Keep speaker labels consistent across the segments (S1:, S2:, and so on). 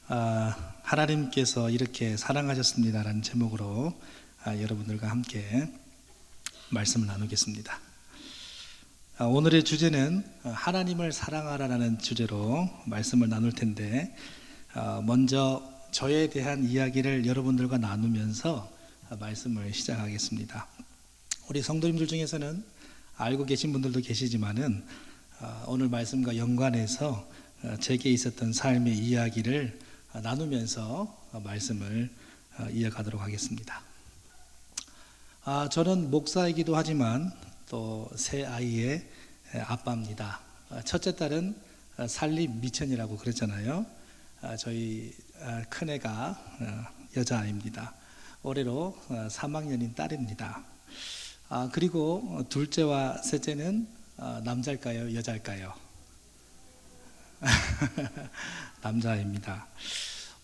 S1: 하나님께서 이렇게 사랑하셨습니다라는 제목으로 여러분들과 함께 말씀을 나누겠습니다. 오늘의 주제는 하나님을 사랑하라라는 주제로 말씀을 나눌 텐데, 먼저 저에 대한 이야기를 여러분들과 나누면서 말씀을 시작하겠습니다. 우리 성도님들 중에서는 알고 계신 분들도 계시지만은 오늘 말씀과 연관해서 제게 있었던 삶의 이야기를 나누면서 말씀을 이어가도록 하겠습니다. 저는 목사이기도 하지만 또 세 아이의 아빠입니다. 첫째 딸은 살림 미천이라고 그랬잖아요. 저희 큰애가 여자아이입니다. 올해로 3학년인 딸입니다. 그리고 둘째와 셋째는 남자일까요? 여자일까요? 남자입니다.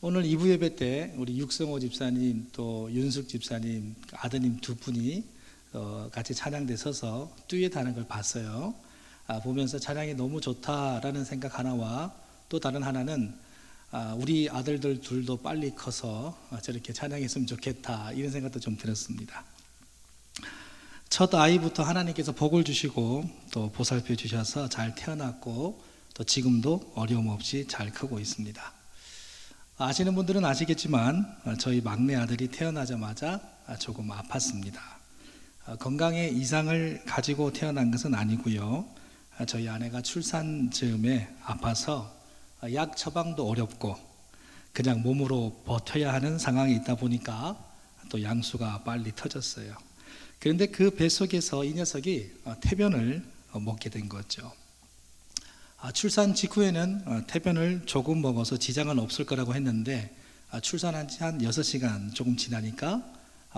S1: 오늘 2부 예배 때 우리 육성호 집사님 또 윤숙 집사님 아드님 두 분이 같이 찬양대 서서 듀엣하는 걸 봤어요. 보면서 찬양이 너무 좋다라는 생각 하나와 또 다른 하나는 우리 아들들 둘도 빨리 커서 저렇게 찬양했으면 좋겠다, 이런 생각도 좀 들었습니다. 첫 아이부터 하나님께서 복을 주시고 또 보살펴 주셔서 잘 태어났고 또 지금도 어려움 없이 잘 크고 있습니다. 아시는 분들은 아시겠지만 저희 막내 아들이 태어나자마자 조금 아팠습니다. 건강에 이상을 가지고 태어난 것은 아니고요. 저희 아내가 출산 즈음에 아파서 약 처방도 어렵고 그냥 몸으로 버텨야 하는 상황에 있다 보니까 또 양수가 빨리 터졌어요. 그런데 그 뱃속에서 이 녀석이 태변을 먹게 된 거죠. 출산 직후에는 태변을 조금 먹어서 지장은 없을 거라고 했는데 출산한 지 한 6시간 조금 지나니까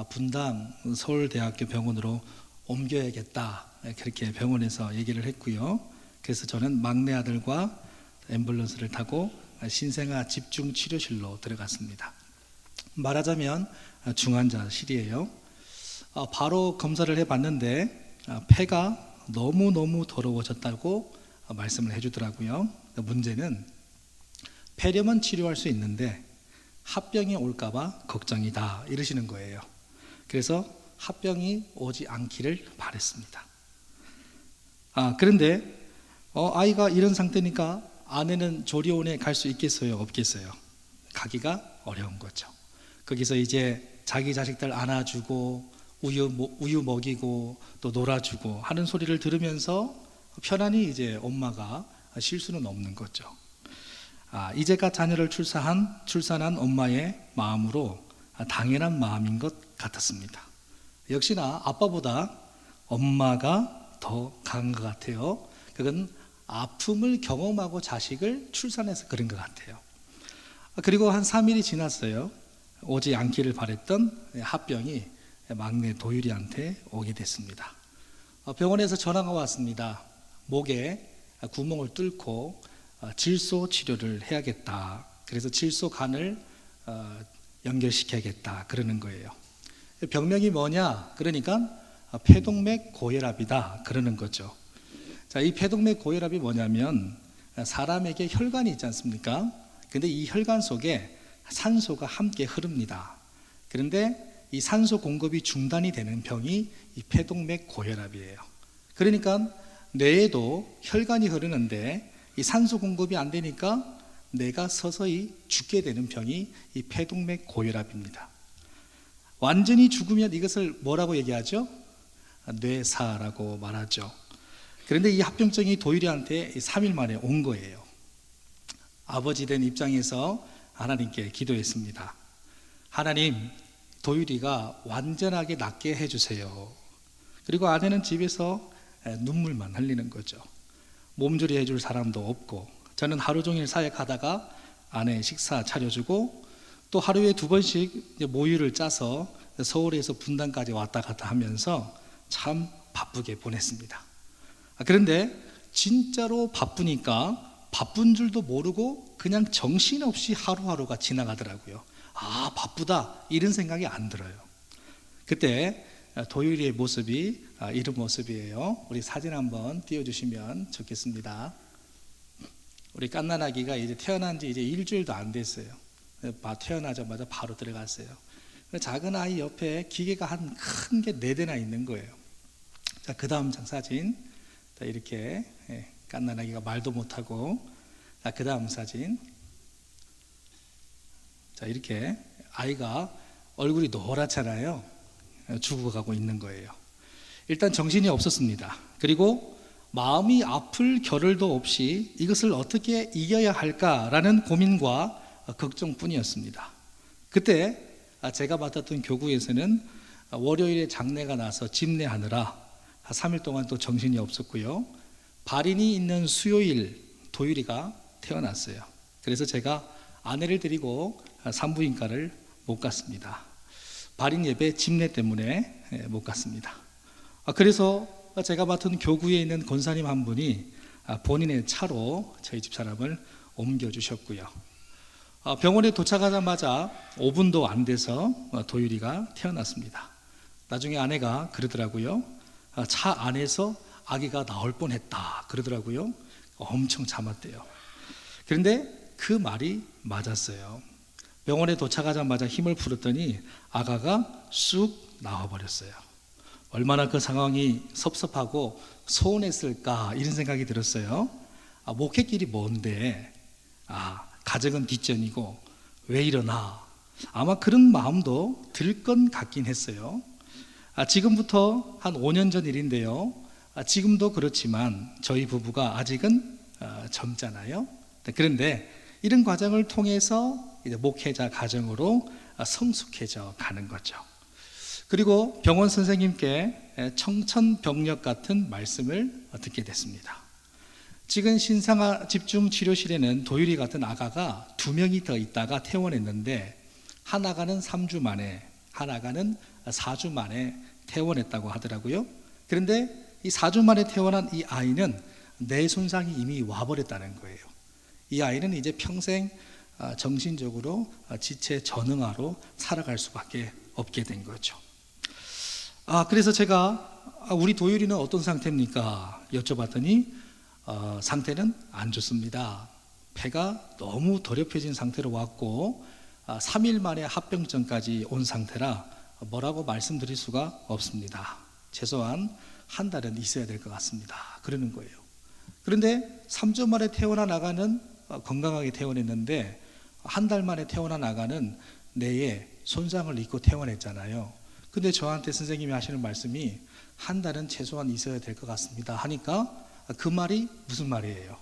S1: 분당 서울대학교 병원으로 옮겨야겠다, 그렇게 병원에서 얘기를 했고요. 그래서 저는 막내 아들과 앰뷸런스를 타고 신생아 집중치료실로 들어갔습니다. 말하자면 중환자실이에요. 바로 검사를 해봤는데 폐가 너무너무 더러워졌다고 말씀을 해주더라고요. 문제는 폐렴은 치료할 수 있는데 합병이 올까봐 걱정이다, 이러시는 거예요. 그래서 합병이 오지 않기를 바랬습니다. 그런데 아이가 이런 상태니까 아내는 조리원에 갈 수 있겠어요? 없겠어요? 가기가 어려운 거죠. 거기서 이제 자기 자식들 안아주고 우유 먹이고 또 놀아주고 하는 소리를 들으면서 편안히 이제 엄마가 쉴 수는 없는 거죠. 이제가 자녀를 출산한 엄마의 마음으로 당연한 마음인 것 같았습니다. 역시나 아빠보다 엄마가 더 강한 것 같아요. 그건 아픔을 경험하고 자식을 출산해서 그런 것 같아요. 그리고 한 3일이 지났어요. 오지 않기를 바랬던 합병이 막내 도율이한테 오게 됐습니다. 병원에서 전화가 왔습니다. 목에 구멍을 뚫고 질소 치료를 해야겠다. 그래서 질소관을 연결시켜야겠다, 그러는 거예요. 병명이 뭐냐? 그러니까 폐동맥 고혈압이다, 그러는 거죠. 자, 이 폐동맥 고혈압이 뭐냐면 사람에게 혈관이 있지 않습니까? 근데 이 혈관 속에 산소가 함께 흐릅니다. 그런데 이 산소 공급이 중단이 되는 병이 이 폐동맥 고혈압이에요. 그러니까 뇌에도 혈관이 흐르는데 이 산소 공급이 안 되니까 뇌가 서서히 죽게 되는 병이 이 폐동맥 고혈압입니다. 완전히 죽으면 이것을 뭐라고 얘기하죠? 뇌사라고 말하죠. 그런데 이 합병증이 도율이한테 3일 만에 온 거예요. 아버지 된 입장에서 하나님께 기도했습니다. 하나님, 도율이가 완전하게 낫게 해주세요. 그리고 아내는 집에서 눈물만 흘리는 거죠. 몸조리 해줄 사람도 없고, 저는 하루 종일 사역하다가 아내 식사 차려주고 또 하루에 2번씩 모유를 짜서 서울에서 분당까지 왔다 갔다 하면서 참 바쁘게 보냈습니다. 그런데 진짜로 바쁘니까 바쁜 줄도 모르고 그냥 정신없이 하루하루가 지나가더라고요. 바쁘다, 이런 생각이 안 들어요. 그때 도율이의 모습이 이런 모습이에요. 우리 사진 한번 띄워주시면 좋겠습니다. 우리 깐난아기가 이제 태어난 지 이제 일주일도 안 됐어요. 태어나자마자 바로 들어갔어요. 작은 아이 옆에 기계가 한 큰 게 4대나 있는 거예요. 자, 그 다음 사진. 자, 이렇게 갓난아기가 말도 못하고, 자, 그 다음 사진. 자, 이렇게 아이가 얼굴이 노랗잖아요. 죽어가고 있는 거예요. 일단 정신이 없었습니다. 그리고 마음이 아플 겨를도 없이 이것을 어떻게 이겨야 할까라는 고민과 걱정뿐이었습니다. 그때 제가 맡았던 교구에서는 월요일에 장례가 나서 집례하느라 3일 동안 또 정신이 없었고요. 발인이 있는 수요일 도율이가 태어났어요. 그래서 제가 아내를 데리고 산부인과를 못 갔습니다. 발인 예배 집례 때문에 못 갔습니다. 그래서 제가 맡은 교구에 있는 권사님 한 분이 본인의 차로 저희 집사람을 옮겨주셨고요. 병원에 도착하자마자 5분도 안 돼서 도율이가 태어났습니다. 나중에 아내가 그러더라고요. 차 안에서 아기가 나올 뻔했다 그러더라고요. 엄청 참았대요. 그런데 그 말이 맞았어요. 병원에 도착하자마자 힘을 풀었더니 아가가 쑥 나와버렸어요. 얼마나 그 상황이 섭섭하고 서운했을까 이런 생각이 들었어요. 목회길이 뭔데 가정은 뒷전이고 왜 이러나 아마 그런 마음도 들 건 같긴 했어요. 지금부터 한 5년 전 일인데요. 지금도 그렇지만 저희 부부가 아직은 젊잖아요. 그런데 이런 과정을 통해서 이제 목회자 가정으로 성숙해져 가는 거죠. 그리고 병원 선생님께 청천벽력 같은 말씀을 듣게 됐습니다. 지금 신상아 집중치료실에는 도율이 같은 아가가 2명이 더 있다가 퇴원했는데 한 아가는 3주 만에, 한 아가는 4주 만에 퇴원했다고 하더라고요. 그런데 이 4주 만에 퇴원한 이 아이는 뇌 손상이 이미 와버렸다는 거예요. 이 아이는 이제 평생 정신적으로 지체 전응아로 살아갈 수밖에 없게 된 거죠. 그래서 제가 우리 도율이는 어떤 상태입니까? 여쭤봤더니 상태는 안 좋습니다. 폐가 너무 더럽혀진 상태로 왔고 3일 만에 합병증까지 온 상태라 뭐라고 말씀드릴 수가 없습니다. 최소한 한 달은 있어야 될 것 같습니다. 그러는 거예요. 그런데 3주 만에 태어난 아가는 건강하게 퇴원했는데 한 달 만에 태어난 아가는 뇌에 손상을 입고 퇴원했잖아요. 근데 저한테 선생님이 하시는 말씀이 한 달은 최소한 있어야 될 것 같습니다 하니까 그 말이 무슨 말이에요?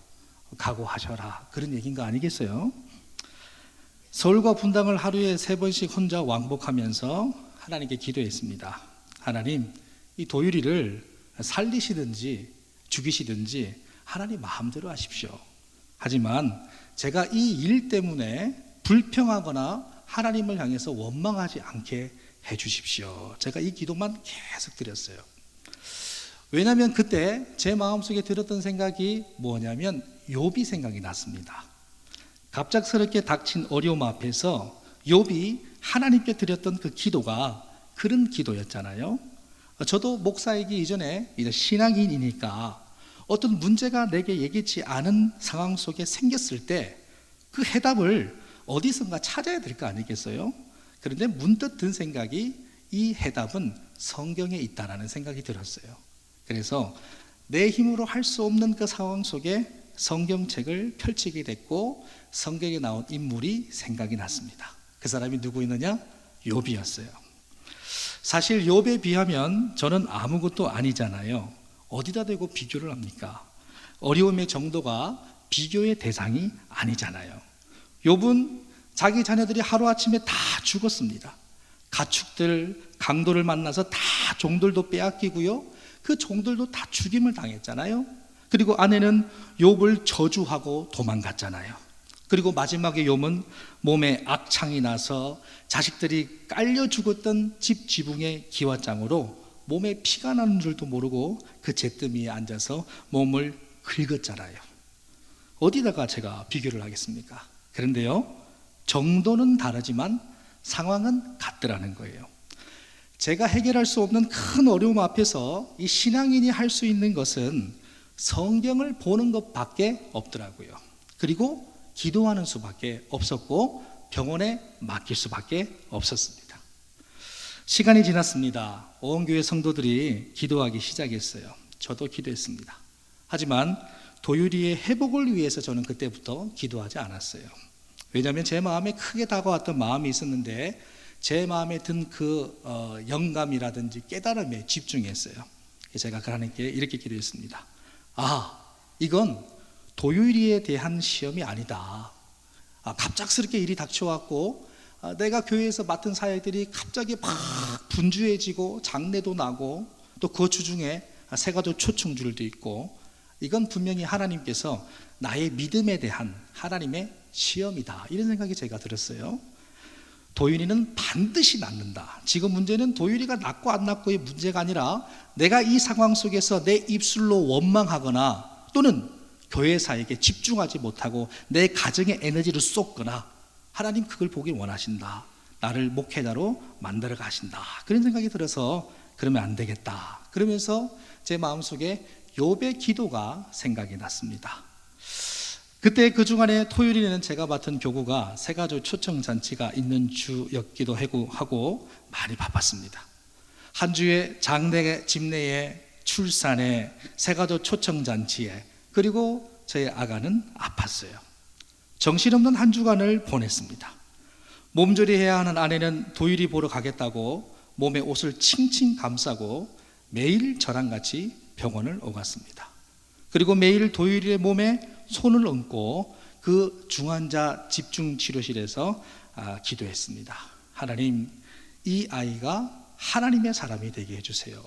S1: 각오하셔라 그런 얘기인 거 아니겠어요? 서울과 분당을 하루에 3번씩 혼자 왕복하면서 하나님께 기도했습니다. 하나님, 이 도율이를 살리시든지 죽이시든지 하나님 마음대로 하십시오. 하지만 제가 이 일 때문에 불평하거나 하나님을 향해서 원망하지 않게 해주십시오. 제가 이 기도만 계속 드렸어요. 왜냐하면 그때 제 마음속에 들었던 생각이 뭐냐면 욥이 생각이 났습니다. 갑작스럽게 닥친 어려움 앞에서 욥이 하나님께 드렸던 그 기도가 그런 기도였잖아요. 저도 목사이기 이전에 이제 신앙인이니까 어떤 문제가 내게 예기치 않은 상황 속에 생겼을 때 그 해답을 어디선가 찾아야 될 거 아니겠어요? 그런데 문득 든 생각이 이 해답은 성경에 있다라는 생각이 들었어요. 그래서 내 힘으로 할 수 없는 그 상황 속에 성경책을 펼치게 됐고 성경에 나온 인물이 생각이 났습니다. 그 사람이 누구였느냐? 욥이었어요. 사실 욥에 비하면 저는 아무것도 아니잖아요. 어디다 대고 비교를 합니까? 어려움의 정도가 비교의 대상이 아니잖아요. 욥은 자기 자녀들이 하루아침에 다 죽었습니다. 가축들, 강도를 만나서 다 종들도 빼앗기고요. 그 종들도 다 죽임을 당했잖아요. 그리고 아내는 욥을 저주하고 도망갔잖아요. 그리고 마지막에 욥은 몸에 악창이 나서 자식들이 깔려 죽었던 집 지붕의 기와장으로 몸에 피가 나는 줄도 모르고 그 잿더미에 앉아서 몸을 긁었잖아요. 어디다가 제가 비교를 하겠습니까? 그런데요, 정도는 다르지만 상황은 같더라는 거예요. 제가 해결할 수 없는 큰 어려움 앞에서 이 신앙인이 할 수 있는 것은 성경을 보는 것밖에 없더라고요. 그리고 기도하는 수밖에 없었고 병원에 맡길 수밖에 없었습니다. 시간이 지났습니다. 온 교회 성도들이 기도하기 시작했어요. 저도 기도했습니다. 하지만 도유리의 회복을 위해서 저는 그때부터 기도하지 않았어요. 왜냐하면 제 마음에 크게 다가왔던 마음이 있었는데 제 마음에 든 그 영감이라든지 깨달음에 집중했어요. 제가 하나님께 이렇게 기도했습니다. 이건 도유리에 대한 시험이 아니다. 갑작스럽게 일이 닥쳐왔고 내가 교회에서 맡은 사역들이 갑자기 막 분주해지고 장례도 나고 또 그 주중에 새가족 초청줄도 있고 이건 분명히 하나님께서 나의 믿음에 대한 하나님의 시험이다. 이런 생각이 제가 들었어요. 도유리는 반드시 낫는다. 지금 문제는 도유리가 낫고 안 낫고의 문제가 아니라 내가 이 상황 속에서 내 입술로 원망하거나 또는 교회 사역에 집중하지 못하고 내 가정의 에너지를 쏟거나 하나님 그걸 보길 원하신다. 나를 목회자로 만들어 가신다. 그런 생각이 들어서 그러면 안 되겠다. 그러면서 제 마음속에 욥의 기도가 생각이 났습니다. 그때 그 주간에 토요일에는 제가 맡은 교구가 새가족 초청잔치가 있는 주였기도 하고 많이 바빴습니다. 한 주에 장례, 집례에, 출산에, 새가족 초청잔치에 그리고 저희 아가는 아팠어요. 정신없는 한 주간을 보냈습니다. 몸조리해야 하는 아내는 도유리 보러 가겠다고 몸에 옷을 칭칭 감싸고 매일 저랑 같이 병원을 오갔습니다. 그리고 매일 도유리의 몸에 손을 얹고 그 중환자 집중치료실에서 기도했습니다. 하나님, 이 아이가 하나님의 사람이 되게 해주세요.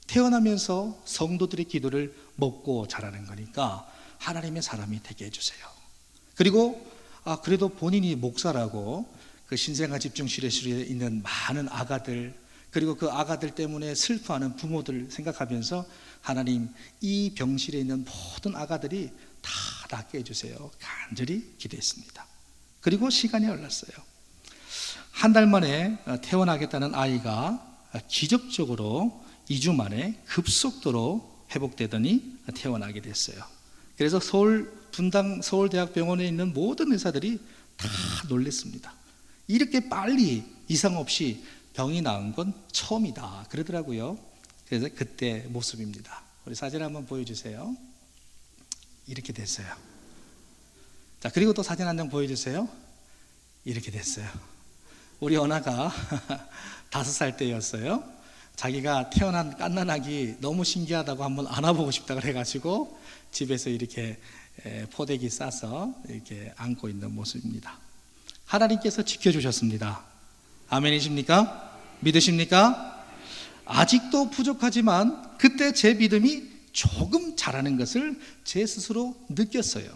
S1: 태어나면서 성도들의 기도를 먹고 자라는 거니까 하나님의 사람이 되게 해주세요. 그리고 그래도 본인이 목사라고 그 신생아 집중치료실에 있는 많은 아가들 그리고 그 아가들 때문에 슬퍼하는 부모들 생각하면서 하나님, 이 병실에 있는 모든 아가들이 다 낫게 해주세요. 간절히 기도했습니다. 그리고 시간이 흘렀어요. 한 달 만에 태어나겠다는 아이가 기적적으로 2주 만에 급속도로 회복되더니 태어나게 됐어요. 그래서 서울대학병원에 있는 모든 의사들이 다 놀랐습니다. 이렇게 빨리 이상 없이 병이 나은 건 처음이다 그러더라고요. 그래서 그때 모습입니다. 우리 사진 한번 보여주세요. 이렇게 됐어요. 자, 그리고 또 사진 한 장 보여주세요. 이렇게 됐어요. 우리 언아가 5살 때였어요. 자기가 태어난 갓난아기 너무 신기하다고 한번 안아보고 싶다 그래가지고 집에서 이렇게 포대기 싸서 이렇게 안고 있는 모습입니다. 하나님께서 지켜주셨습니다. 아멘이십니까? 믿으십니까? 아직도 부족하지만 그때 제 믿음이 조금 자라는 것을 제 스스로 느꼈어요.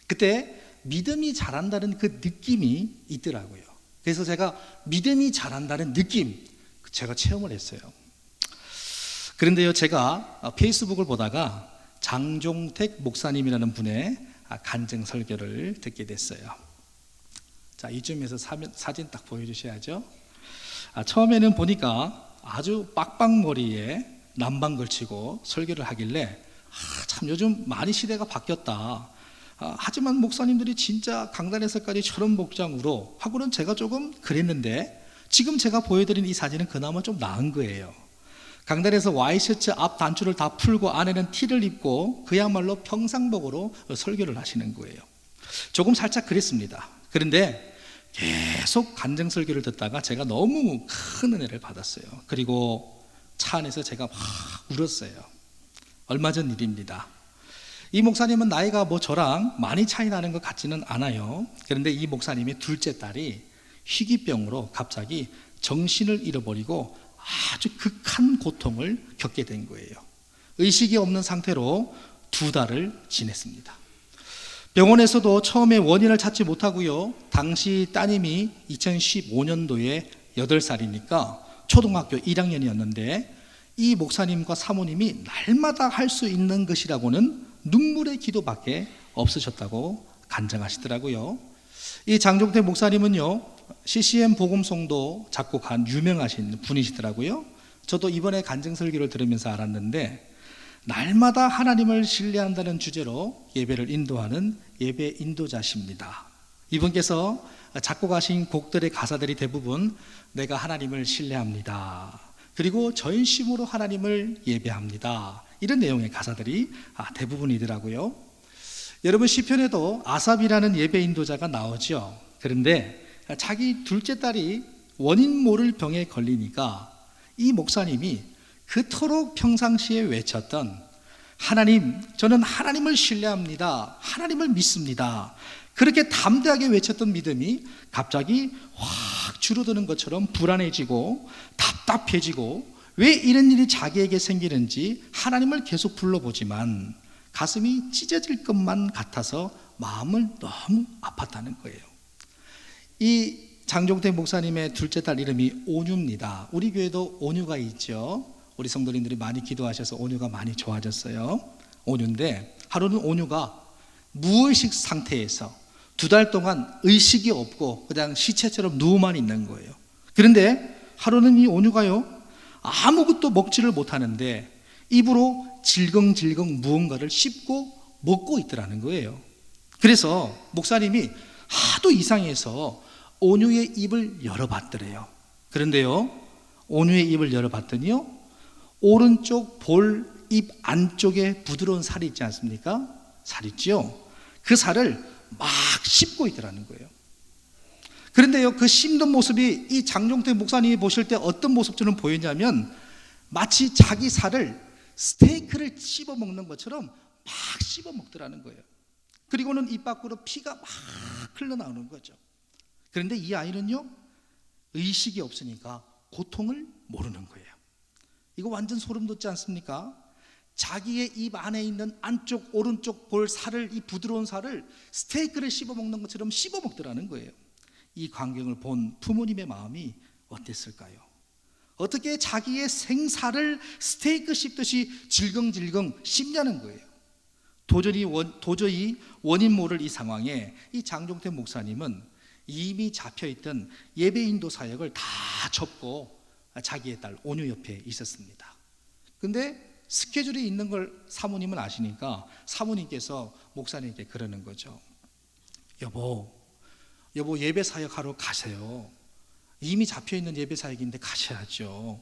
S1: 그때 믿음이 자란다는 그 느낌이 있더라고요. 그래서 제가 믿음이 자란다는 느낌 제가 체험을 했어요. 그런데요, 제가 페이스북을 보다가 장종택 목사님이라는 분의 간증 설교를 듣게 됐어요. 자, 이쯤에서 사진 딱 보여주셔야죠. 처음에는 보니까 아주 빡빡머리에 남방 걸치고 설교를 하길래 참 요즘 많이 시대가 바뀌었다. 하지만 목사님들이 진짜 강단에서까지 저런 복장으로 하고는 제가 조금 그랬는데 지금 제가 보여드린 이 사진은 그나마 좀 나은 거예요. 강단에서 와이셔츠 앞 단추를 다 풀고 안에는 티를 입고 그야말로 평상복으로 설교를 하시는 거예요. 조금 살짝 그랬습니다. 그런데 계속 간증 설교를 듣다가 제가 너무 큰 은혜를 받았어요. 그리고 차 안에서 제가 막 울었어요. 얼마 전 일입니다. 이 목사님은 나이가 저랑 많이 차이 나는 것 같지는 않아요. 그런데 이 목사님의 둘째 딸이 희귀병으로 갑자기 정신을 잃어버리고 아주 극한 고통을 겪게 된 거예요. 의식이 없는 상태로 2달을 지냈습니다. 병원에서도 처음에 원인을 찾지 못하고요. 당시 따님이 2015년도에 8살이니까 초등학교 1학년이었는데 이 목사님과 사모님이 날마다 할 수 있는 것이라고는 눈물의 기도밖에 없으셨다고 간증하시더라고요. 이 장종택 목사님은요, CCM 복음송도 작곡한 유명하신 분이시더라고요. 저도 이번에 간증 설교를 들으면서 알았는데 날마다 하나님을 신뢰한다는 주제로 예배를 인도하는 예배 인도자십니다. 이분께서 작곡하신 곡들의 가사들이 대부분 내가 하나님을 신뢰합니다, 그리고 전심으로 하나님을 예배합니다, 이런 내용의 가사들이 대부분이더라고요. 여러분, 시편에도 아삽이라는 예배 인도자가 나오죠. 그런데 자기 둘째 딸이 원인 모를 병에 걸리니까 이 목사님이 그토록 평상시에 외쳤던 하나님, 저는 하나님을 신뢰합니다, 하나님을 믿습니다, 그렇게 담대하게 외쳤던 믿음이 갑자기 확 줄어드는 것처럼 불안해지고 답답해지고, 왜 이런 일이 자기에게 생기는지 하나님을 계속 불러보지만 가슴이 찢어질 것만 같아서 마음을 너무 아팠다는 거예요. 이 장종태 목사님의 둘째 딸 이름이 온유입니다. 우리 교회도 온유가 있죠. 우리 성도님들이 많이 기도하셔서 온유가 많이 좋아졌어요. 온유인데 하루는 온유가 무의식 상태에서 2달 동안 의식이 없고 그냥 시체처럼 누워만 있는 거예요. 그런데 하루는 이 온유가요, 아무것도 먹지를 못하는데 입으로 질겅질겅 무언가를 씹고 먹고 있더라는 거예요. 그래서 목사님이 하도 이상해서 온유의 입을 열어봤더래요. 그런데요, 온유의 입을 열어봤더니요, 오른쪽 볼 입 안쪽에 부드러운 살이 있지 않습니까? 살 있죠? 그 살을 막 씹고 있더라는 거예요. 그런데요, 그 씹는 모습이 이 장종태 목사님이 보실 때 어떤 모습처럼 보였냐면 마치 자기 살을 스테이크를 씹어 먹는 것처럼 막 씹어 먹더라는 거예요. 그리고는 입 밖으로 피가 막 흘러나오는 거죠. 그런데 이 아이는요, 의식이 없으니까 고통을 모르는 거예요. 이거 완전 소름 돋지 않습니까? 자기의 입 안에 있는 안쪽 오른쪽 볼 살을, 이 부드러운 살을 스테이크를 씹어 먹는 것처럼 씹어 먹더라는 거예요. 이 광경을 본 부모님의 마음이 어땠을까요? 어떻게 자기의 생살을 스테이크 씹듯이 질겅질겅 씹냐는 거예요. 도저히 원인 모를 이 상황에 이 장종태 목사님은 이미 잡혀있던 예배인도 사역을 다 접고 자기의 딸 온유 옆에 있었습니다. 근데 스케줄이 있는 걸 사모님은 아시니까 사모님께서 목사님께 그러는 거죠. 여보 예배 사역하러 가세요. 이미 잡혀있는 예배 사역인데 가셔야죠.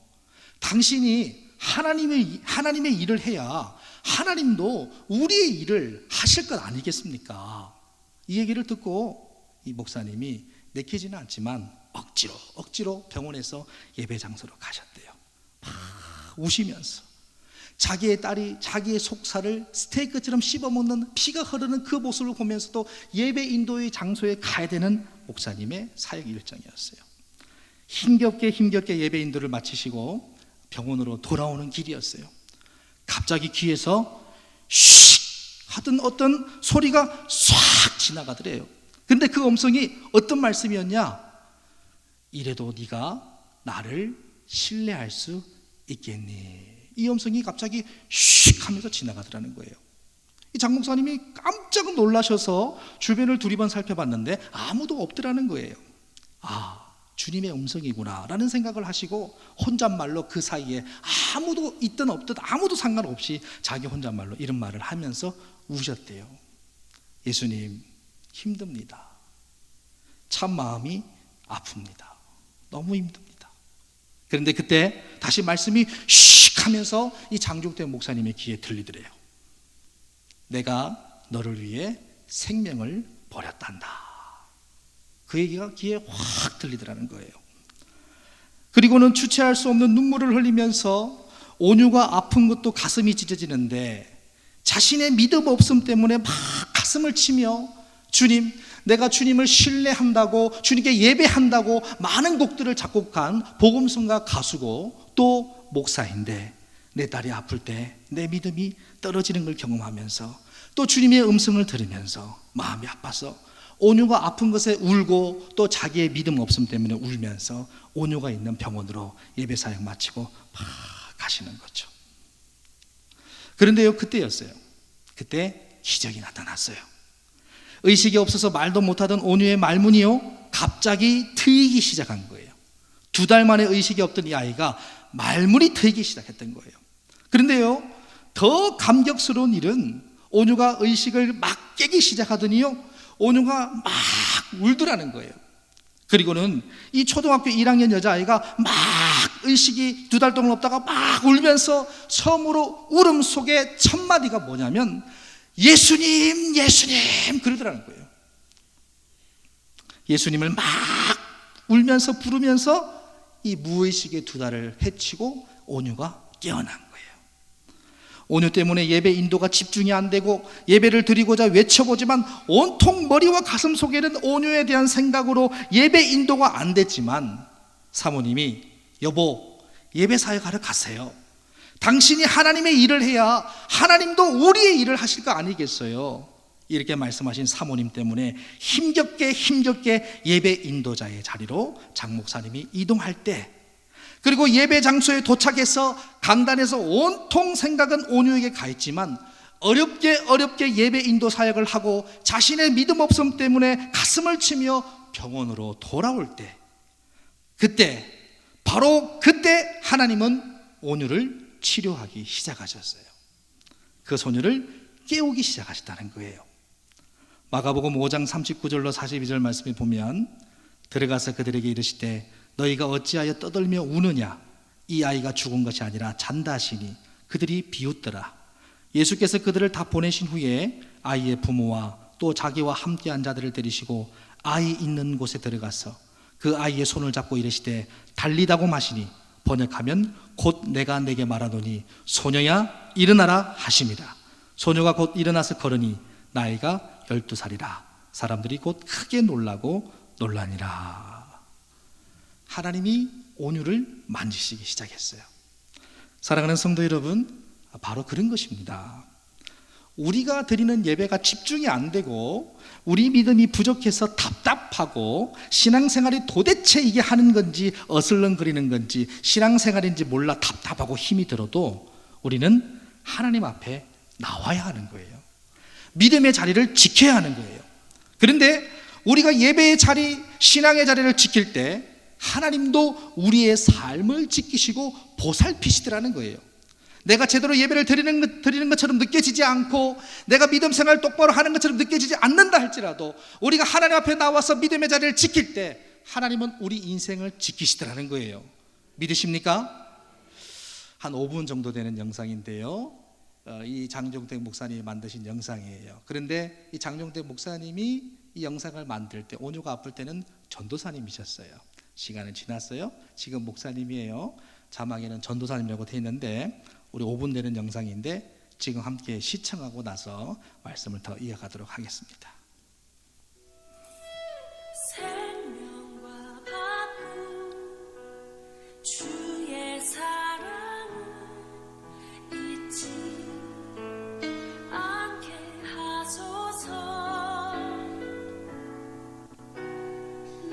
S1: 당신이 하나님의 일을 해야 하나님도 우리의 일을 하실 것 아니겠습니까? 이 얘기를 듣고 이 목사님이 내키지는 않지만 억지로 병원에서 예배 장소로 가셨대요. 막 우시면서 자기의 딸이 자기의 속살을 스테이크처럼 씹어먹는 피가 흐르는 그 모습을 보면서도 예배 인도의 장소에 가야 되는 목사님의 사역 일정이었어요. 힘겹게 예배 인도를 마치시고 병원으로 돌아오는 길이었어요. 갑자기 귀에서 쉿 하던 어떤 소리가 싹 지나가더래요. 근데 그 음성이 어떤 말씀이었냐? 이래도 네가 나를 신뢰할 수 있겠니? 이 음성이 갑자기 슉 하면서 지나가더라는 거예요. 이 장 목사님이 깜짝 놀라셔서 주변을 두리번 살펴봤는데 아무도 없더라는 거예요. 주님의 음성이구나 라는 생각을 하시고 혼잣말로 그 사이에 아무도 있든 없든 아무도 상관없이 자기 혼잣말로 이런 말을 하면서 우셨대요. 예수님, 힘듭니다. 참 마음이 아픕니다. 너무 힘듭니다. 그런데 그때 다시 말씀이 슉 하면서 이 장종태 목사님의 귀에 들리더래요. 내가 너를 위해 생명을 버렸단다. 그 얘기가 귀에 확 들리더라는 거예요. 그리고는 주체할 수 없는 눈물을 흘리면서 온유가 아픈 것도 가슴이 찢어지는데 자신의 믿음 없음 때문에 막 가슴을 치며 주님, 내가 주님을 신뢰한다고 주님께 예배한다고 많은 곡들을 작곡한 복음성가 가수고 또 목사인데 내 딸이 아플 때 내 믿음이 떨어지는 걸 경험하면서 또 주님의 음성을 들으면서 마음이 아파서 온유가 아픈 것에 울고 또 자기의 믿음 없음 때문에 울면서 온유가 있는 병원으로 예배 사역 마치고 막 가시는 거죠. 그런데요, 그때였어요. 그때 기적이 나타났어요. 의식이 없어서 말도 못하던 온유의 말문이요, 갑자기 트이기 시작한 거예요. 2달 만에 의식이 없던 이 아이가 말문이 트이기 시작했던 거예요. 그런데요, 더 감격스러운 일은 온유가 의식을 막 깨기 시작하더니요, 온유가 막 울더라는 거예요. 그리고는 이 초등학교 1학년 여자아이가 막 의식이 2달 동안 없다가 막 울면서 처음으로 울음 속에 첫 마디가 뭐냐면 예수님, 예수님 그러더라는 거예요. 예수님을 막 울면서 부르면서 이 무의식의 2달을 헤치고 온유가 깨어난 거예요. 온유 때문에 예배 인도가 집중이 안 되고 예배를 드리고자 외쳐보지만 온통 머리와 가슴 속에는 온유에 대한 생각으로 예배 인도가 안 됐지만 사모님이 여보 예배 사역하러 가세요. 당신이 하나님의 일을 해야 하나님도 우리의 일을 하실 거 아니겠어요? 이렇게 말씀하신 사모님 때문에 힘겹게 예배 인도자의 자리로 장 목사님이 이동할 때, 그리고 예배 장소에 도착해서 강단에서 온통 생각은 온유에게 가 있지만 어렵게 예배 인도 사역을 하고 자신의 믿음 없음 때문에 가슴을 치며 병원으로 돌아올 때, 바로 그때 하나님은 온유를 치료하기 시작하셨어요. 그 소녀를 깨우기 시작하셨다는 거예요. 마가복음 5장 39절로 42절 말씀에 보면 들어가서 그들에게 이르시되 너희가 어찌하여 떠들며 우느냐? 이 아이가 죽은 것이 아니라 잔다 하시니 그들이 비웃더라. 예수께서 그들을 다 보내신 후에 아이의 부모와 또 자기와 함께한 자들을 데리시고 아이 있는 곳에 들어가서 그 아이의 손을 잡고 이르시되 달리다고 마시니 번역하면 곧 내가 내게 말하노니 소녀야 일어나라 하심이라. 소녀가 곧 일어나서 걸으니 나이가 12살이라. 사람들이 곧 크게 놀라고 놀라니라. 하나님이 온유를 만지시기 시작했어요. 사랑하는 성도 여러분, 바로 그런 것입니다. 우리가 드리는 예배가 집중이 안 되고 우리 믿음이 부족해서 답답하고 신앙생활이 도대체 이게 하는 건지 어슬렁거리는 건지 신앙생활인지 몰라 답답하고 힘이 들어도 우리는 하나님 앞에 나와야 하는 거예요. 믿음의 자리를 지켜야 하는 거예요. 그런데 우리가 예배의 자리, 신앙의 자리를 지킬 때 하나님도 우리의 삶을 지키시고 보살피시더라는 거예요. 내가 제대로 예배를 드리는 것처럼 느껴지지 않고 내가 믿음 생활을 똑바로 하는 것처럼 느껴지지 않는다 할지라도 우리가 하나님 앞에 나와서 믿음의 자리를 지킬 때 하나님은 우리 인생을 지키시더라는 거예요. 믿으십니까? 한 5분 정도 되는 영상인데요, 이 장종택 목사님이 만드신 영상이에요. 그런데 이 장종택 목사님이 이 영상을 만들 때 온유가 아플 때는 전도사님이셨어요. 시간은 지났어요. 지금 목사님이에요. 자막에는 전도사님이라고 되어 있는데 우리 5분 되는 영상인데 지금 함께 시청하고 나서 말씀을 더 이어가도록 하겠습니다.
S2: 생명과 바꿈 주의 사랑을 잊지 않게 하소서.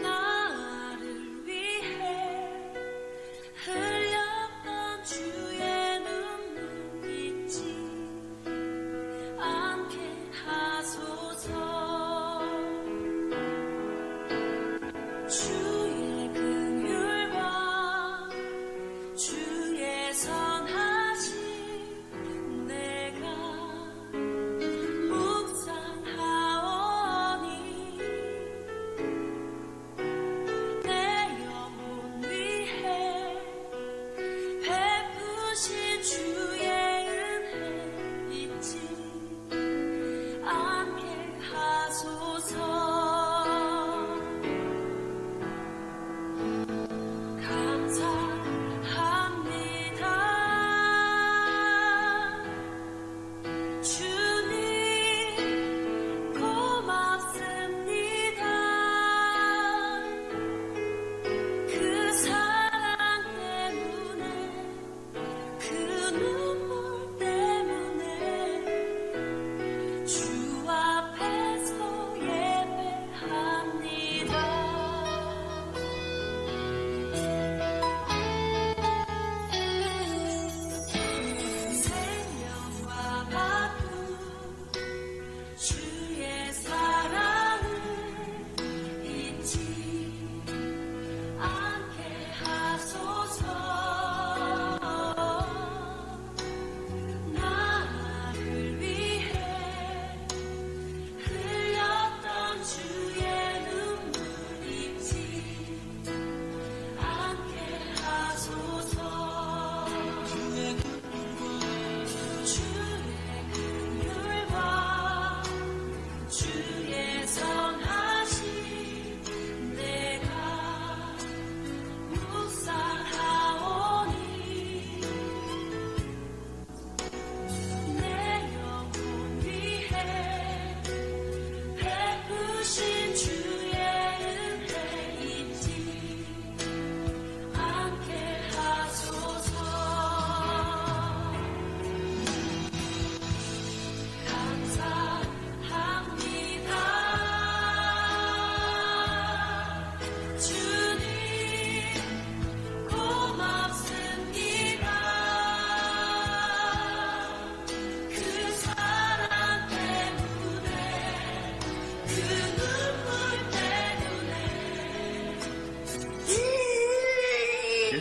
S2: 나를 위해 흘렸던 주의 눈물 잊지 않게 하소서. 주의 긍휼과 주의 선하심 내가 묵상하오니 내 영혼 위해 베푸신 주의 은혜 잊지 않게 하소서.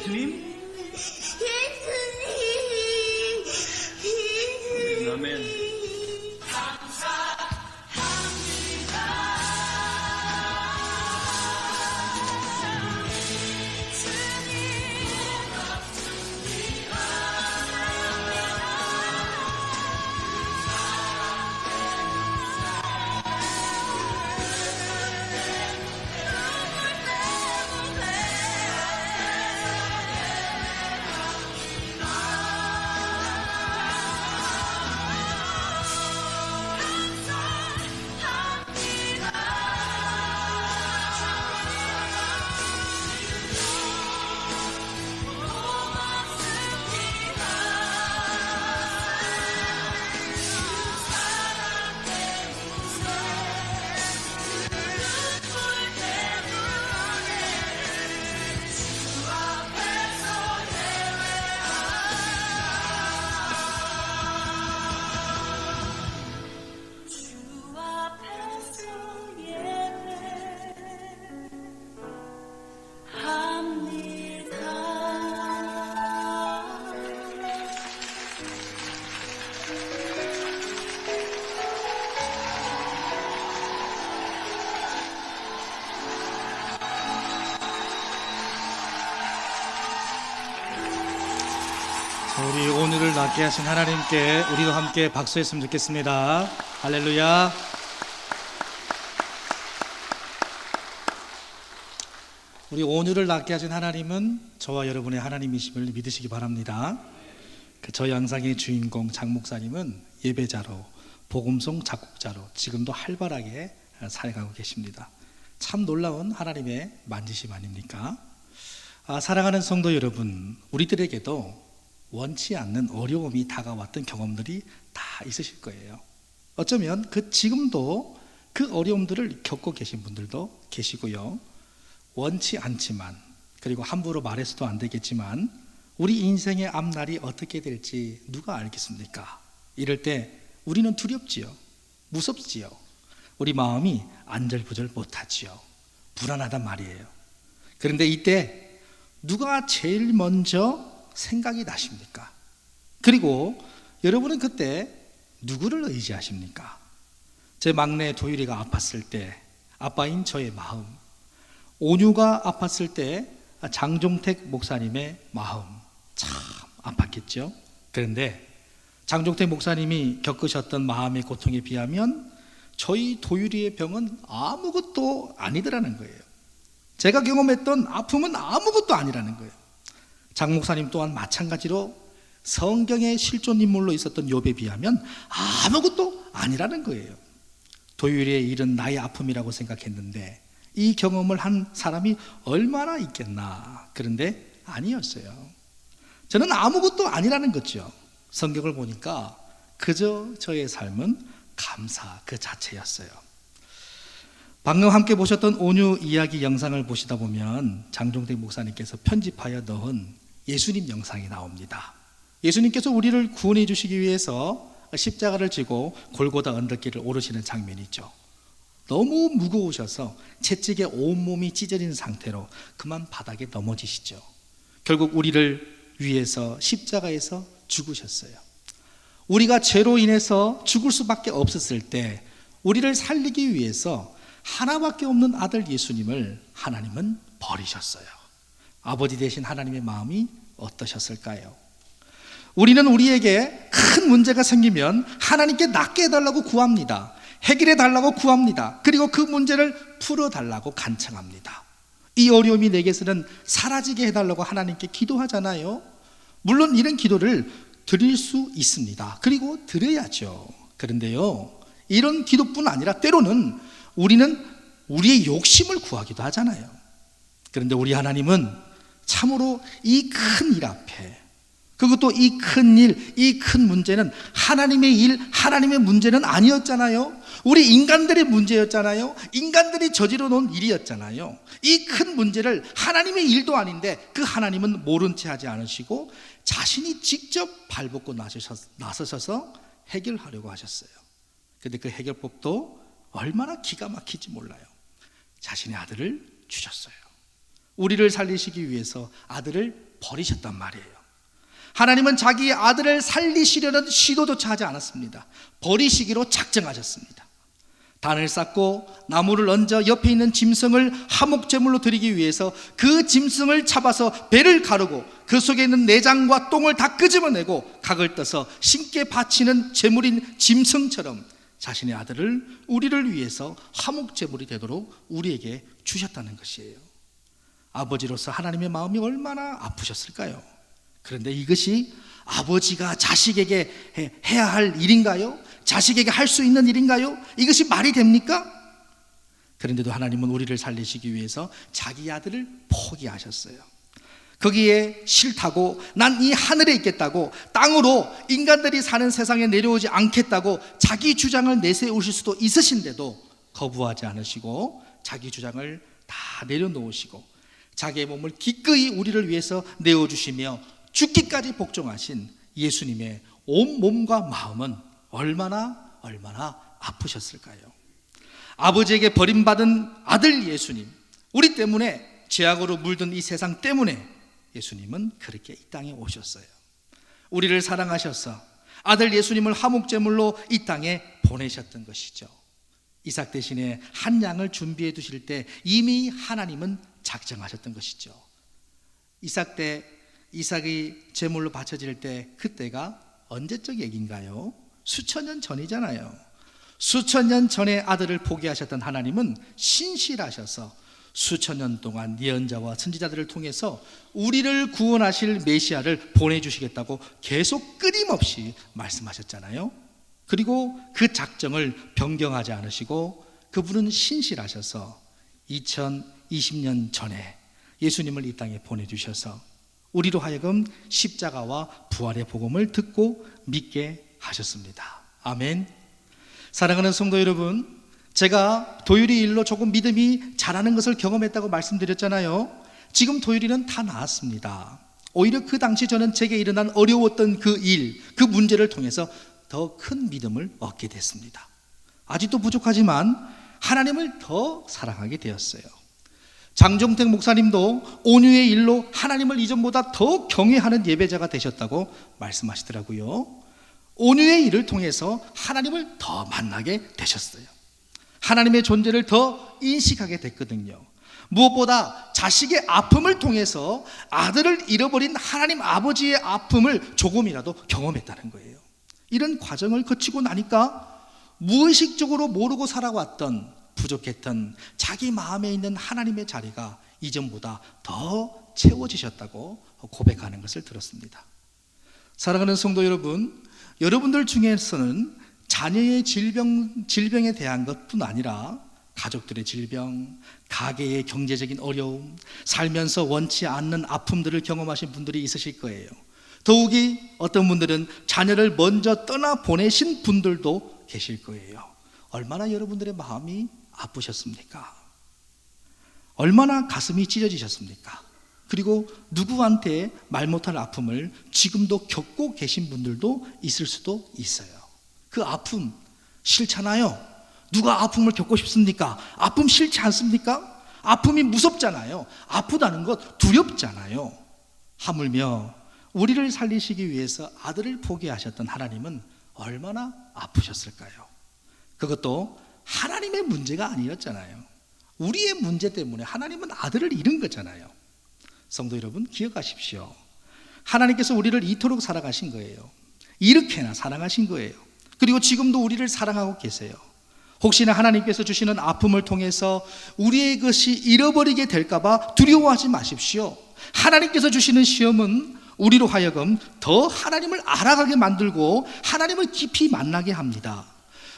S3: 예수님? 아멘.
S2: 주 앞에서 예배합니다.
S1: 우리 오늘을 낫게 하신 하나님께 우리도 함께 박수했으면 좋겠습니다. 할렐루야. 우리 오늘을 낫게 하신 하나님은 저와 여러분의 하나님이심을 믿으시기 바랍니다. 저 영상의 주인공 장 목사님은 예배자로, 복음송 작곡자로 지금도 활발하게 살아가고 계십니다. 참 놀라운 하나님의 만지심 아닙니까? 사랑하는 성도 여러분, 우리들에게도 원치 않는 어려움이 다가왔던 경험들이 다 있으실 거예요. 어쩌면 지금도 그 어려움들을 겪고 계신 분들도 계시고요. 원치 않지만, 그리고 함부로 말해서도 안 되겠지만 우리 인생의 앞날이 어떻게 될지 누가 알겠습니까? 이럴 때 우리는 두렵지요. 무섭지요. 우리 마음이 안절부절 못하지요. 불안하단 말이에요. 그런데 이때 누가 제일 먼저 생각이 나십니까? 그리고 여러분은 그때 누구를 의지하십니까? 제 막내 도율이가 아팠을 때 아빠인 저의 마음, 온유가 아팠을 때 장종택 목사님의 마음, 참 아팠겠죠? 그런데 장종택 목사님이 겪으셨던 마음의 고통에 비하면 저희 도율이의 병은 아무것도 아니더라는 거예요. 제가 경험했던 아픔은 아무것도 아니라는 거예요. 장 목사님 또한 마찬가지로 성경의 실존 인물로 있었던 욥에 비하면 아무것도 아니라는 거예요. 도율이의 일은 나의 아픔이라고 생각했는데 이 경험을 한 사람이 얼마나 있겠나. 그런데 아니었어요. 저는 아무것도 아니라는 거죠. 성경을 보니까 그저 저의 삶은 감사 그 자체였어요. 방금 함께 보셨던 온유 이야기 영상을 보시다 보면 장종택 목사님께서 편집하여 넣은 예수님 영상이 나옵니다. 예수님께서 우리를 구원해 주시기 위해서 십자가를 지고 골고다 언덕길을 오르시는 장면이죠. 너무 무거우셔서 채찍에 온몸이 찢어진 상태로 그만 바닥에 넘어지시죠. 결국 우리를 위해서 십자가에서 죽으셨어요. 우리가 죄로 인해서 죽을 수밖에 없었을 때 우리를 살리기 위해서 하나밖에 없는 아들 예수님을 하나님은 버리셨어요. 아버지 되신 하나님의 마음이 어떠셨을까요? 우리는 우리에게 큰 문제가 생기면 하나님께 낫게 해달라고 구합니다. 해결해 달라고 구합니다. 그리고 그 문제를 풀어달라고 간청합니다. 이 어려움이 내게서는 사라지게 해달라고 하나님께 기도하잖아요. 물론 이런 기도를 드릴 수 있습니다. 그리고 드려야죠. 그런데요, 이런 기도뿐 아니라 때로는 우리는 우리의 욕심을 구하기도 하잖아요. 그런데 우리 하나님은 참으로 이 큰 일 앞에, 그것도 이 큰 일, 이 큰 문제는 하나님의 일, 하나님의 문제는 아니었잖아요. 우리 인간들의 문제였잖아요. 인간들이 저지러 놓은 일이었잖아요. 이 큰 문제를 하나님의 일도 아닌데 그 하나님은 모른 채 하지 않으시고 자신이 직접 발벗고 나서셔서 해결하려고 하셨어요. 그런데 그 해결법도 얼마나 기가 막히지 몰라요. 자신의 아들을 주셨어요. 우리를 살리시기 위해서 아들을 버리셨단 말이에요. 하나님은 자기의 아들을 살리시려는 시도조차 하지 않았습니다. 버리시기로 작정하셨습니다. 단을 쌓고 나무를 얹어 옆에 있는 짐승을 화목제물로 드리기 위해서 그 짐승을 잡아서 배를 가르고 그 속에 있는 내장과 똥을 다 끄집어내고 각을 떠서 신께 바치는 제물인 짐승처럼 자신의 아들을 우리를 위해서 화목제물이 되도록 우리에게 주셨다는 것이에요. 아버지로서 하나님의 마음이 얼마나 아프셨을까요? 그런데 이것이 아버지가 자식에게 해야 할 일인가요? 자식에게 할 수 있는 일인가요? 이것이 말이 됩니까? 그런데도 하나님은 우리를 살리시기 위해서 자기 아들을 포기하셨어요. 거기에 싫다고, 난 이 하늘에 있겠다고, 땅으로 인간들이 사는 세상에 내려오지 않겠다고 자기 주장을 내세우실 수도 있으신데도 거부하지 않으시고 자기 주장을 다 내려놓으시고 자기의 몸을 기꺼이 우리를 위해서 내어주시며 죽기까지 복종하신 예수님의 온 몸과 마음은 얼마나 아프셨을까요? 아버지에게 버림받은 아들 예수님, 우리 때문에, 죄악으로 물든 이 세상 때문에 예수님은 그렇게 이 땅에 오셨어요. 우리를 사랑하셔서 아들 예수님을 화목제물로 이 땅에 보내셨던 것이죠. 이삭 대신에 한 양을 준비해 두실 때 이미 하나님은 작정하셨던 것이죠. 이삭이 제물로 바쳐질 때 그때가 언제적 얘기인가요? 수천 년 전이잖아요. 수천 년 전에 아들을 포기하셨던 하나님은 신실하셔서 수천 년 동안 예언자와 선지자들을 통해서 우리를 구원하실 메시아를 보내주시겠다고 계속 끊임없이 말씀하셨잖아요. 그리고 그 작정을 변경하지 않으시고 그분은 신실하셔서 2020년 전에 예수님을 이 땅에 보내주셔서 우리로 하여금 십자가와 부활의 복음을 듣고 믿게 하셨습니다. 아멘. 사랑하는 성도 여러분, 제가 도율이 일로 조금 믿음이 자라는 것을 경험했다고 말씀드렸잖아요. 지금 도율이는 다 나았습니다. 오히려 그 당시 저는 제게 일어난 어려웠던 그 일, 그 문제를 통해서 더 큰 믿음을 얻게 됐습니다. 아직도 부족하지만 하나님을 더 사랑하게 되었어요. 장종택 목사님도 온유의 일로 하나님을 이전보다 더 경외하는 예배자가 되셨다고 말씀하시더라고요. 온유의 일을 통해서 하나님을 더 만나게 되셨어요. 하나님의 존재를 더 인식하게 됐거든요. 무엇보다 자식의 아픔을 통해서 아들을 잃어버린 하나님 아버지의 아픔을 조금이라도 경험했다는 거예요. 이런 과정을 거치고 나니까 무의식적으로 모르고 살아왔던, 부족했던 자기 마음에 있는 하나님의 자리가 이전보다 더 채워지셨다고 고백하는 것을 들었습니다. 사랑하는 성도 여러분, 여러분들 중에서는 자녀의 질병에 대한 것뿐 아니라 가족들의 질병, 가계의 경제적인 어려움, 살면서 원치 않는 아픔들을 경험하신 분들이 있으실 거예요. 더욱이 어떤 분들은 자녀를 먼저 떠나보내신 분들도 계실 거예요. 얼마나 여러분들의 마음이 아프셨습니까? 얼마나 가슴이 찢어지셨습니까? 그리고 누구한테 말 못할 아픔을 지금도 겪고 계신 분들도 있을 수도 있어요. 그 아픔 싫잖아요. 누가 아픔을 겪고 싶습니까? 아픔 싫지 않습니까? 아픔이 무섭잖아요. 아프다는 것 두렵잖아요. 하물며 우리를 살리시기 위해서 아들을 포기하셨던 하나님은 얼마나 아프셨을까요? 그것도 하나님의 문제가 아니었잖아요. 우리의 문제 때문에 하나님은 아들을 잃은 거잖아요. 성도 여러분, 기억하십시오. 하나님께서 우리를 이토록 사랑하신 거예요. 이렇게나 사랑하신 거예요. 그리고 지금도 우리를 사랑하고 계세요. 혹시나 하나님께서 주시는 아픔을 통해서 우리의 것이 잃어버리게 될까봐 두려워하지 마십시오. 하나님께서 주시는 시험은 우리로 하여금 더 하나님을 알아가게 만들고 하나님을 깊이 만나게 합니다.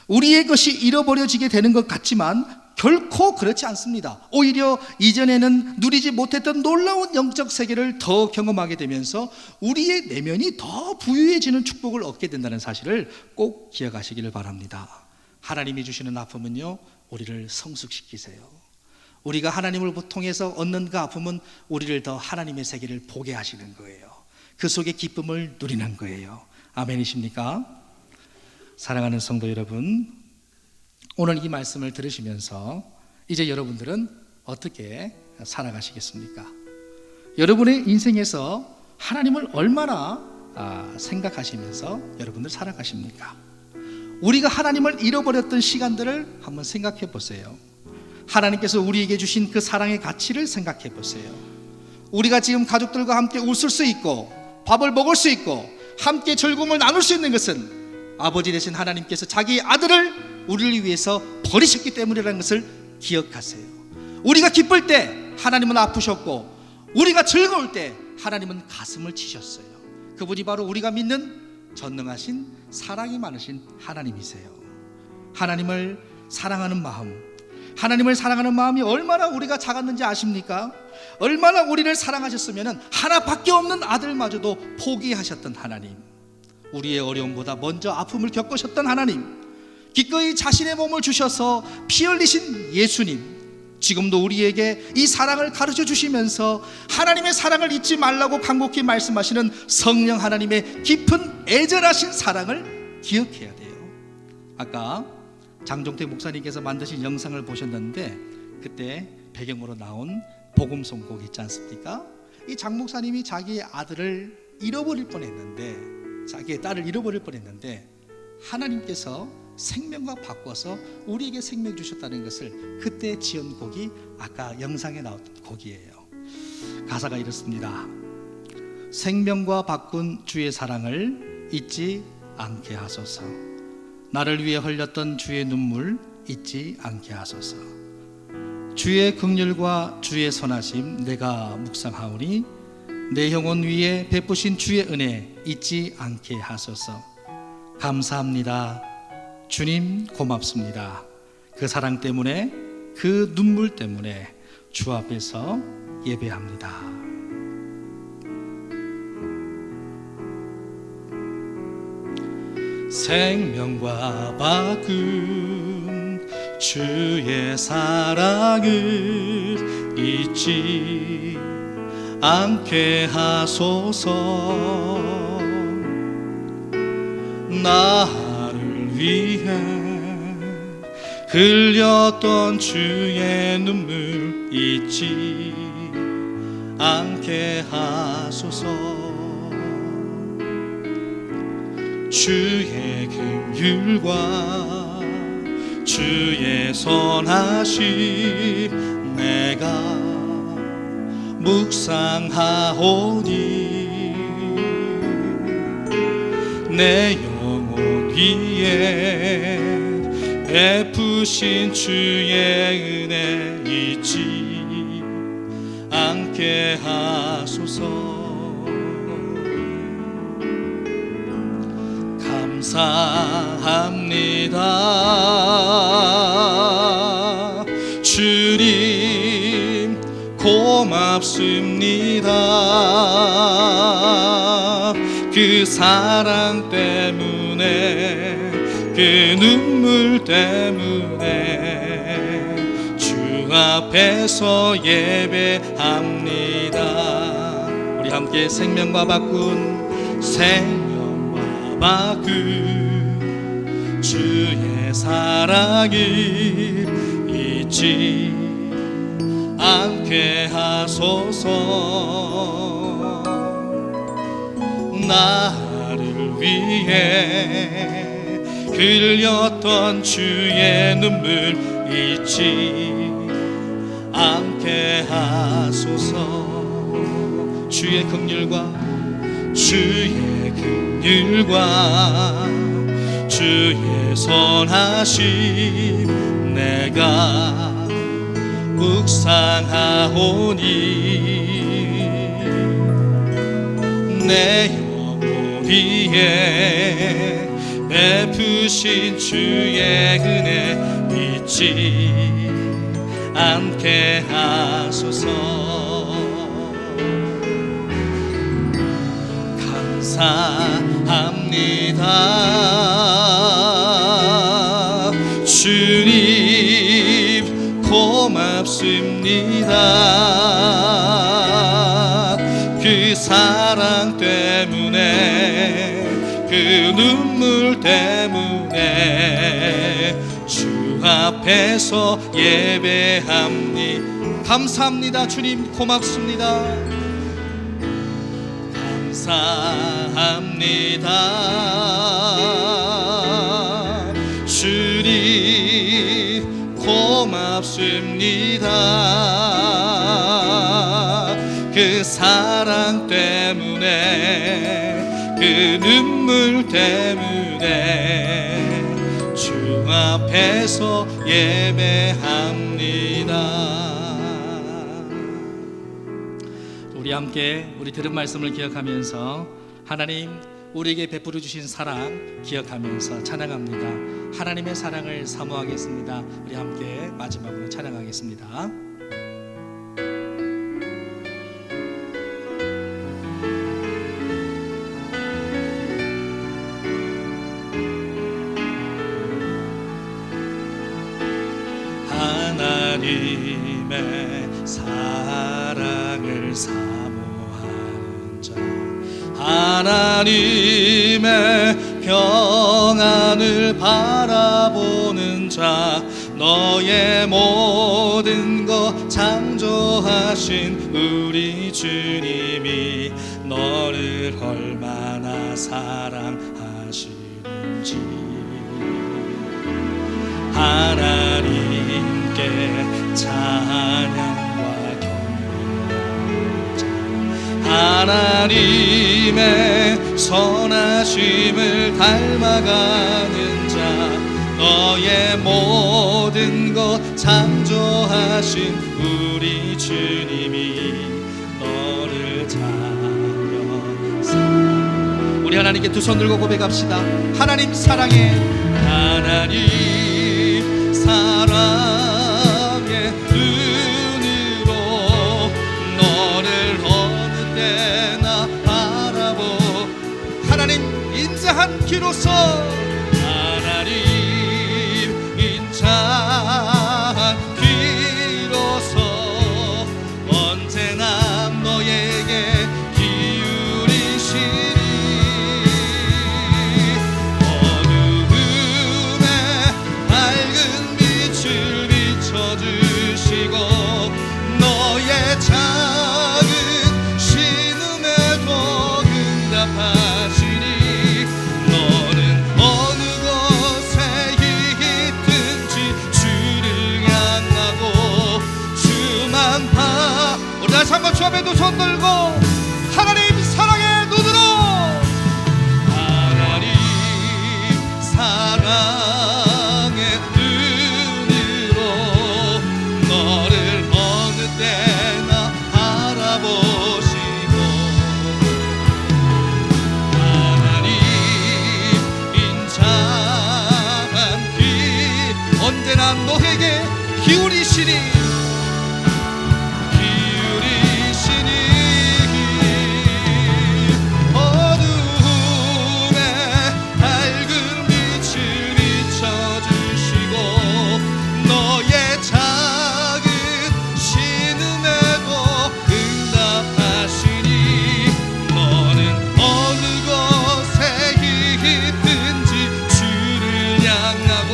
S1: 우리의 것이 잃어버려지게 되는 것 같지만 결코 그렇지 않습니다. 오히려 이전에는 누리지 못했던 놀라운 영적 세계를 더 경험하게 되면서 우리의 내면이 더 부유해지는 축복을 얻게 된다는 사실을 꼭 기억하시기를 바랍니다. 하나님이 주시는 아픔은요, 우리를 성숙시키세요. 우리가 하나님을 통해서 얻는 그 아픔은 우리를 더 하나님의 세계를 보게 하시는 거예요. 그 속에 기쁨을 누리는 거예요. 아멘이십니까? 사랑하는 성도 여러분, 오늘 이 말씀을 들으시면서 이제 여러분들은 어떻게 살아가시겠습니까? 여러분의 인생에서 하나님을 얼마나 생각하시면서 여러분들 살아가십니까? 우리가 하나님을 잃어버렸던 시간들을 한번 생각해 보세요. 하나님께서 우리에게 주신 그 사랑의 가치를 생각해 보세요. 우리가 지금 가족들과 함께 웃을 수 있고 밥을 먹을 수 있고 함께 즐거움을 나눌 수 있는 것은 아버지 되신 하나님께서 자기 아들을 우리를 위해서 버리셨기 때문이라는 것을 기억하세요. 우리가 기쁠 때 하나님은 아프셨고 우리가 즐거울 때 하나님은 가슴을 치셨어요. 그분이 바로 우리가 믿는 전능하신 사랑이 많으신 하나님이세요. 하나님을 사랑하는 마음이 얼마나 우리가 작았는지 아십니까? 얼마나 우리를 사랑하셨으면 하나밖에 없는 아들마저도 포기하셨던 하나님, 우리의 어려움보다 먼저 아픔을 겪으셨던 하나님, 기꺼이 자신의 몸을 주셔서 피 흘리신 예수님, 지금도 우리에게 이 사랑을 가르쳐 주시면서 하나님의 사랑을 잊지 말라고 간곡히 말씀하시는 성령 하나님의 깊은 애절하신 사랑을 기억해야 돼요. 아까 장종태 목사님께서 만드신 영상을 보셨는데 그때 배경으로 나온 복음 선곡 있지 않습니까? 이 장 목사님이 자기의 아들을 잃어버릴 뻔했는데, 자기의 딸을 잃어버릴 뻔했는데 하나님께서 생명과 바꿔서 우리에게 생명 주셨다는 것을 그때 지은 곡이 아까 영상에 나왔던 곡이에요. 가사가 이렇습니다. 생명과 바꾼 주의 사랑을 잊지 않게 하소서. 나를 위해 흘렸던 주의 눈물 잊지 않게 하소서. 주의 긍휼과 주의 선하심 내가 묵상하오니 내 영혼 위에 베푸신 주의 은혜 잊지 않게 하소서. 감사합니다. 주님 고맙습니다. 그 사랑 때문에, 그 눈물 때문에 주 앞에서 예배합니다. 생명과 바꾼 주의 사랑을 잊지 않게 하소서. 나를 위해 흘렸던 주의 눈물 잊지 않게 하소서. 주의 긍휼과 주의 선하심 내가 묵상하오니 내 영혼 위에 베푸신 주의 은혜 잊지 않게 하소서. 감사합니다. 주님 고맙습니다. 그 사랑 때문에, 그 눈물 때문에 주 앞에서 예배합니다. 우리 함께 생명과 바꾼 주의 사랑을 잊지 않게 하소서. 나를 위해 흘렸던 주의 눈물 잊지 않게 하소서. 주의 긍휼과 주의 선하심 내가 묵상하오니 내 영혼 위에 베푸신 주의 은혜 잊지 않게 하소서. 감사합니다. 주님 고맙습니다. 그 사랑 때문에, 그 눈물 때문에 주 앞에서 예배합니다. 감사합니다. 주님 고맙습니다. 감사합니다. 주님 고맙습니다. 그 사랑 때문에, 그 눈물 때문에 주 앞에서 예배합니다. 우리 함께 우리 들은 말씀을 기억하면서 하나님 우리에게 베풀어 주신 사랑 기억하면서 찬양합니다. 하나님의 사랑을 사모하겠습니다. 우리 함께 마지막으로 찬양하겠습니다. 하나님의 사랑을 사모하는 자, 하나님의 평안을 바라보는 자, 너의 모든 것 창조하신 우리 주님이 너를 얼마나 사랑하시는지 하나님께 찬양과 경배하자. 하나님의 선하심을 닮아가는 자, 너의 모든 것 창조하신 우리 주님이 너를 찬양사. 우리 하나님께 두 손 들고 고백합시다. 하나님 사랑해, 하나님 사랑의 눈으로 너를 어느 때나 바라보. 하나님 인자한 귀로서, 하나님 인자한 귀로서 언제나 너에게 기울이시니 어둠에 밝은 빛을 비춰주시고 너의 작은 신음에도 응답하시니 너는 어느 곳에 있든지 주를 향하고 주만 봐. 우리 다시 한번 주 앞에 두 손 들고 하나님 사랑의 눈으로, 하나님 사랑의 눈으로 너를 어느 때나 바라보시고 하나님 인자한 귀 언제나 너에게 기울이시니 어둠에 밝은 빛을 비춰주시고 너의 작은 신음에도 응답하시니 너는 어느 곳에 있든지 주를 향하고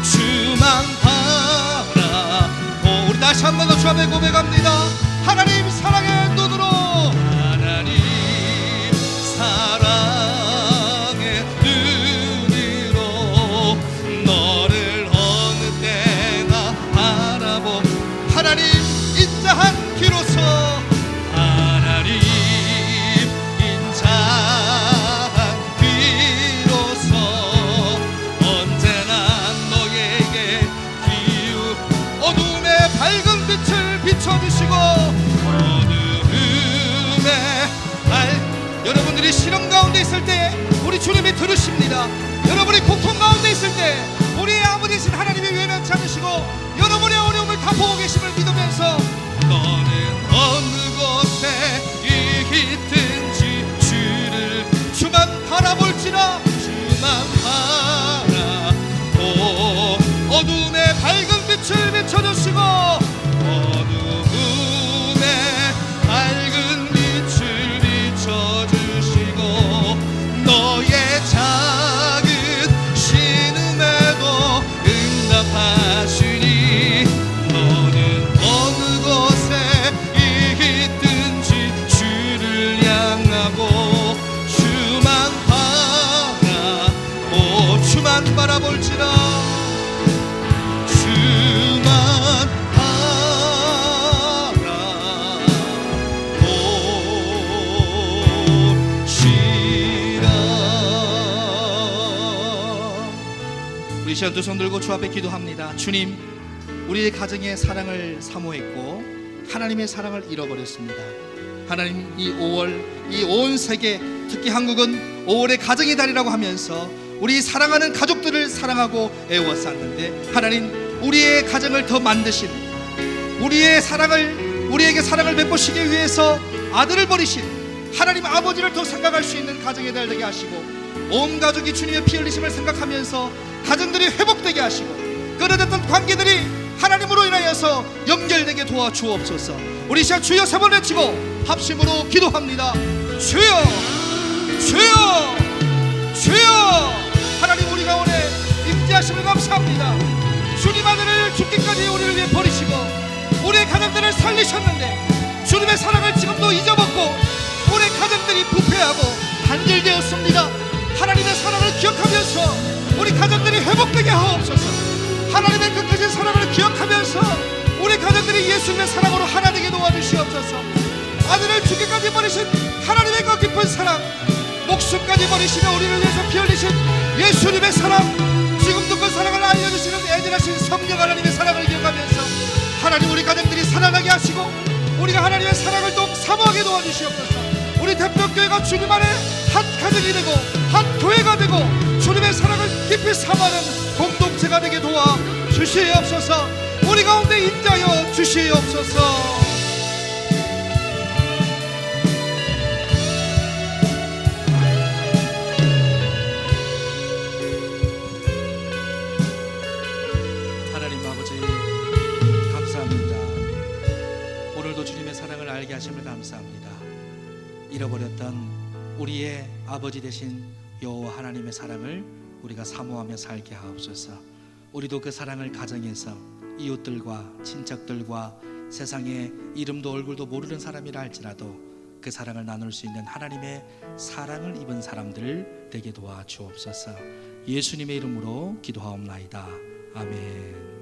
S1: 주만 바라보. 우리 다시 한 번 더 주 앞에 고백합니다. 하나님 사랑의 눈으로, 하나님 사랑의 눈으로 너를 어느 때나 바라보. 하나님 인자한 귀로서, 하나님 인자한 귀로서 언제나 너에게 기우. 어둠의 밝은 빛을 비춰주시고 어둠에 여러분들이 시험 가운데 있을 때 우리 주님이 들으십니다. 여러분이 고통 가운데 있을 때 우리의 아버지신 하나님이 외면치 않으시고 여러분의 어려움을 다 보고 계심을 믿으면서 너는 어느 곳에 있든지 주만 바라볼지라, 주만 바라보. 어둠의 밝은 빛을 비춰주시고 어둠에 밝은 빛을 비춰주시고 너의 작은 신음에도 응답하시니 너는 어느 곳에 있든지 주를 향하고
S3: 바라볼지라 주만 우리 시간 두 손 들고 주 앞에 기도합니다. 주님, 우리의 가정의 사랑을 사모했고 하나님의 사랑을 잃어버렸습니다. 하나님, 이 5월, 이 온 세계, 특히 한국은 5월의 가정의 달이라고 하면서 우리 사랑하는 가족들을 사랑하고 애워쌌는데, 하나님, 우리의 가정을 더 만드시는, 우리에게 사랑을 베푸시기 위해서 아들을 버리신 하나님 아버지를 더 생각할 수 있는 가정의 달 되게 하시고, 온 가족이 주님의 피 흘리심을 생각하면서 가정들이 회복되게 하시고, 끊어졌던 관계들이 하나님으로 인하여서 연결되게 도와주옵소서. 우리 시작 주여 3번 외치고 합심으로 기도합니다. 주여, 주여, 주여. 하나님, 우리 가운데 임재하심을 감사합니다. 주님 아들을 죽기까지 우리를 위해 버리시고 우리의 가정들을 살리셨는데, 주님의 사랑을 지금도 잊어먹고 우리 가정들이 부패하고 단절되었습니다. 하나님의 사랑을 기억하면서 우리 가정들이 회복되게 하옵소서. 하나님의 끝까지 사랑을 기억하면서 우리 가정들이 예수님의 사랑으로 하나 되게 도와주시옵소서. 아들을 죽기까지 버리신 하나님의 그 깊은 사랑, 목숨까지 버리시며 우리를 위해서 피 흘리신 예수님의 사랑, 지금도 그 사랑을 알려주시는 애절하신 성령 하나님의 사랑을 기억하면서 하나님, 우리 가정들이 살아나게 하시고 우리가 하나님의 사랑을 또 사모하게 도와주시옵소서. 우리 대표교회가 주님 안에 한 가정이 되고 한 교회가 되고 주님의 사랑을 깊이 사모하는 공동체가 되게 도와주시옵소서. 우리 가운데 임자여 주시옵소서.
S1: 하나님 아버지, 감사합니다. 오늘도 주님의 사랑을 알게 하심을 감사합니다. 잃어버렸던 우리의 아버지 되신 여호와 하나님의 사랑을 우리가 사모하며 살게 하옵소서. 우리도 그 사랑을 가정에서 이웃들과 친척들과 세상에 이름도 얼굴도 모르는 사람이라 할지라도 그 사랑을 나눌 수 있는 하나님의 사랑을 입은 사람들 되게 도와주옵소서. 예수님의 이름으로 기도하옵나이다. 아멘.